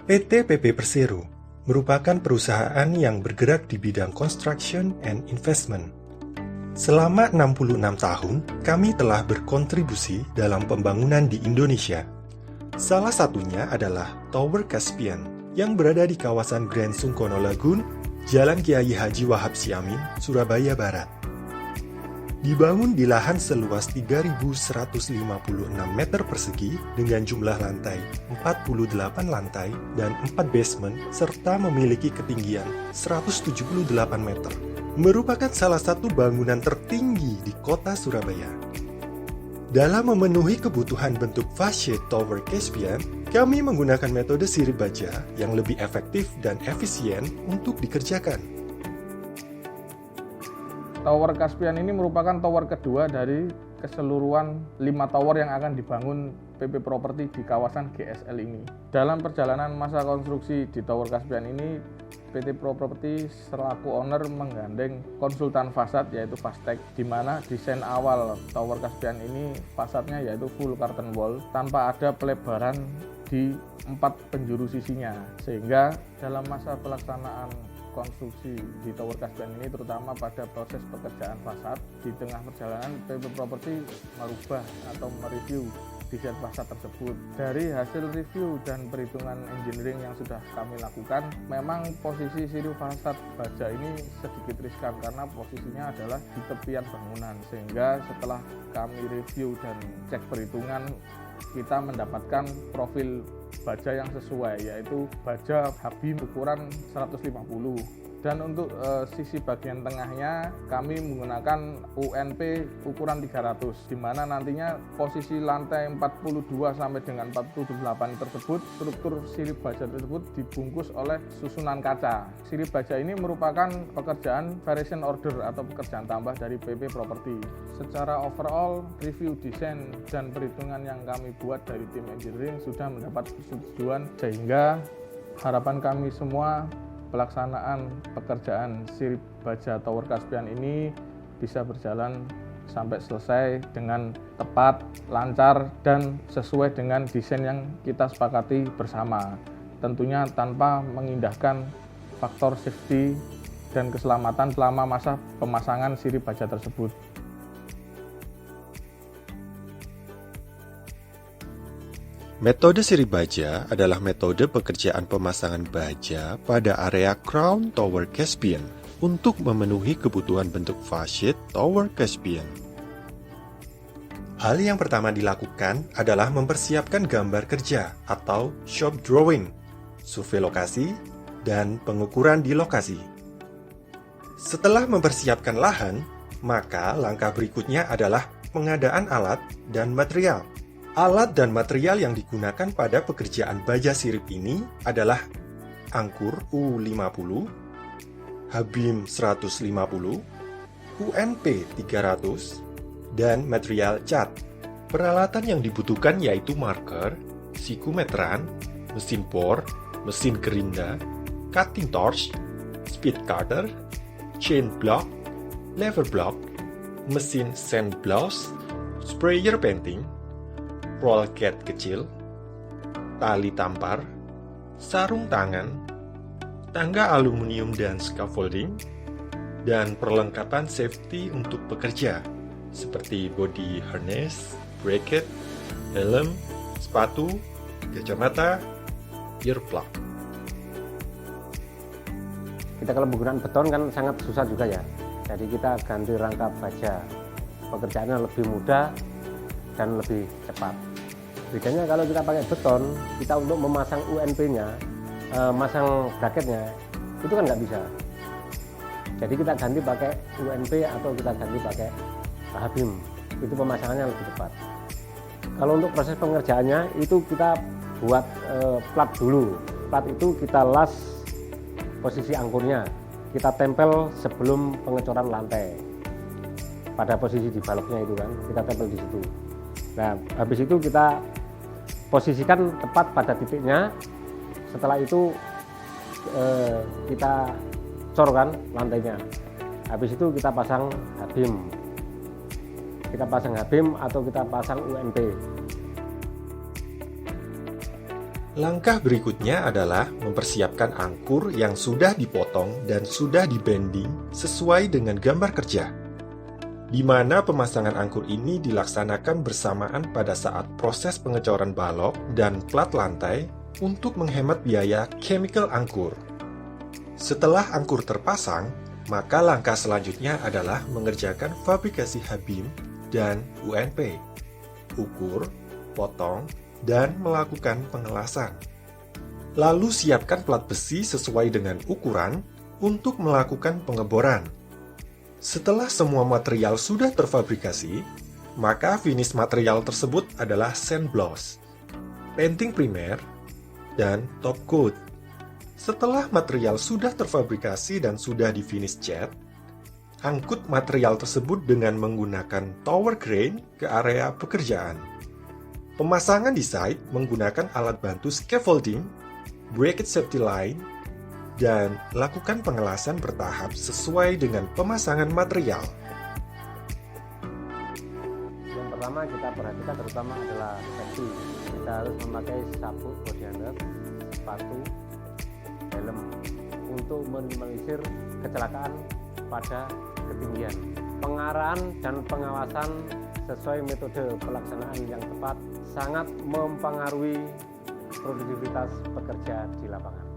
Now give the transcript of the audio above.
PT PP Persero merupakan perusahaan yang bergerak di bidang construction and investment. Selama 66 tahun, kami telah berkontribusi dalam pembangunan di Indonesia. Salah satunya adalah Tower Caspian yang berada di kawasan Grand Sungkono Lagoon, Jalan Kiai Haji Wahab Siamin, Surabaya Barat. Dibangun di lahan seluas 3.156 meter persegi dengan jumlah lantai 48 lantai dan 4 basement serta memiliki ketinggian 178 meter. Merupakan salah satu bangunan tertinggi di kota Surabaya. Dalam memenuhi kebutuhan bentuk facade Tower Caspian, kami menggunakan metode sirip baja yang lebih efektif dan efisien untuk dikerjakan. Tower Caspian ini merupakan tower kedua dari keseluruhan 5 tower yang akan dibangun PP Property di kawasan GSL ini. Dalam perjalanan masa konstruksi di Tower Caspian ini, PT Property selaku owner menggandeng konsultan fasad yaitu Fastek, di mana desain awal Tower Caspian ini fasadnya yaitu full curtain wall tanpa ada pelebaran di 4 penjuru sisinya, sehingga dalam masa pelaksanaan konstruksi di Tower Caspian ini, terutama pada proses pekerjaan fasad, di tengah perjalanan PP Property merubah atau mereview desain fasad tersebut. Dari hasil review dan perhitungan engineering yang sudah kami lakukan, memang posisi sirip fasad baja ini sedikit riskan karena posisinya adalah di tepian bangunan, sehingga setelah kami review dan cek perhitungan, kita mendapatkan profil baja yang sesuai, yaitu baja Habim ukuran 150. Dan untuk sisi bagian tengahnya kami menggunakan UNP ukuran 300, di mana nantinya posisi lantai 42 sampai dengan 48 tersebut, struktur sirip baja tersebut dibungkus oleh susunan kaca. Sirip baja ini merupakan pekerjaan variation order atau pekerjaan tambah dari PP Property. Secara overall, review desain dan perhitungan yang kami buat dari tim engineering sudah mendapat persetujuan, sehingga harapan kami semua pelaksanaan pekerjaan sirip baja Tower Caspian ini bisa berjalan sampai selesai dengan tepat, lancar, dan sesuai dengan desain yang kita sepakati bersama. Tentunya tanpa mengindahkan faktor safety dan keselamatan selama masa pemasangan sirip baja tersebut. Metode sirip baja adalah metode pekerjaan pemasangan baja pada area crown Tower Caspian untuk memenuhi kebutuhan bentuk facade Tower Caspian. Hal yang pertama dilakukan adalah mempersiapkan gambar kerja atau shop drawing, survei lokasi, dan pengukuran di lokasi. Setelah mempersiapkan lahan, maka langkah berikutnya adalah pengadaan alat dan material. Alat dan material yang digunakan pada pekerjaan baja sirip ini adalah angkur U50, Habim 150, UNP 300, dan material cat. Peralatan yang dibutuhkan yaitu marker, siku meteran, mesin bor, mesin gerinda, cutting torch, speed cutter, chain block, lever block, mesin sand blouse, sprayer painting, roll cat kecil, tali tampar, sarung tangan, tangga aluminium dan scaffolding, dan perlengkapan safety untuk pekerja seperti body harness, bracket, helm, sepatu, kacamata, earplug. Kita kalau menggunakan beton kan sangat susah juga ya, jadi kita ganti rangka baja, pekerjaannya lebih mudah dan lebih cepat. Bedanya kalau kita pakai beton, kita untuk memasang UNP-nya, masang bracketnya, itu kan nggak bisa. Jadi kita ganti pakai UNP atau kita ganti pakai Habim, itu pemasangannya lebih cepat. Kalau untuk proses pengerjaannya, itu kita buat plat dulu. Plat itu kita las posisi angkurnya, kita tempel sebelum pengecoran lantai. Pada posisi di baloknya itu kan, kita tempel di situ. Nah, habis itu kita posisikan tepat pada titiknya. Setelah itu kita cor kan lantainya. Habis itu kita pasang Habim. Kita pasang Habim atau kita pasang UNP. Langkah berikutnya adalah mempersiapkan angkur yang sudah dipotong dan sudah dibending sesuai dengan gambar kerja, di mana pemasangan angkur ini dilaksanakan bersamaan pada saat proses pengecoran balok dan plat lantai untuk menghemat biaya chemical angkur. Setelah angkur terpasang, maka langkah selanjutnya adalah mengerjakan fabrikasi H-beam dan UNP, ukur, potong, dan melakukan pengelasan. Lalu siapkan plat besi sesuai dengan ukuran untuk melakukan pengeboran. Setelah semua material sudah terfabrikasi, maka finish material tersebut adalah sandbloss, painting primer, dan top coat. Setelah material sudah terfabrikasi dan sudah di finish cat, angkut material tersebut dengan menggunakan tower crane ke area pekerjaan. Pemasangan di site menggunakan alat bantu scaffolding, bracket safety line, dan lakukan pengelasan bertahap sesuai dengan pemasangan material. Yang pertama kita perhatikan terutama adalah safety. Kita harus memakai sabuk body harness, sepatu, helm untuk meminimalisir kecelakaan pada ketinggian. Pengarahan dan pengawasan sesuai metode pelaksanaan yang tepat sangat mempengaruhi produktivitas pekerja di lapangan.